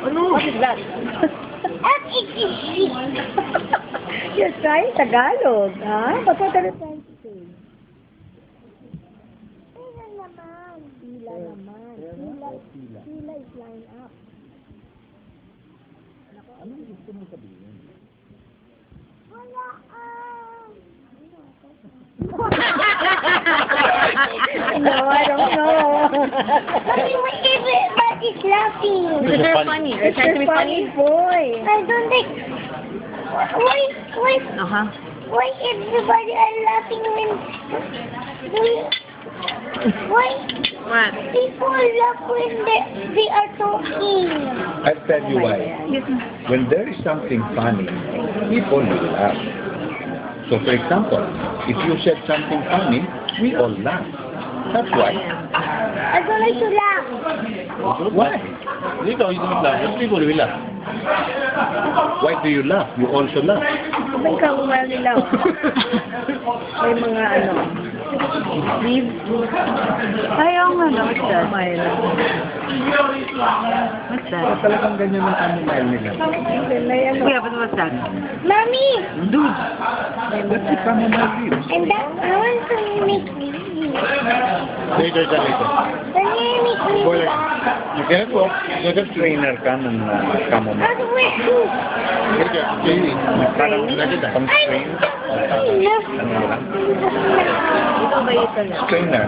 Ano? What is that? You're trying Tagalog, ha? But what are you trying to say? Pila naman. Pila is line up. Anong gusto mong sabihin? No, I don't know. Everybody is laughing. Because they're funny. They're trying to be funny. Boy. I don't think. Why everybody are laughing why What? people laugh when they are talking? I'll tell you why. When there is something funny, people will laugh. So, for example, if you said something funny, we all laugh. That's why. I don't like to laugh. Why? You don't laugh. But people will laugh. Why do you laugh? You also laugh. May kaungal nila. May mga ano. Leaves. Ayaw nga na. What's that? What's that? Talagang ganyan ang animal nila. May ano. Yeah, but what's that? Mommy, Dude, that's the chamomile leaves. and that I want to make me. Later, Can you make me Well, laugh? you can go. There's a trainer ka ng chamomile. How do we do? Later, training. Parang pang train. I love Ito ba ito na? Trainer.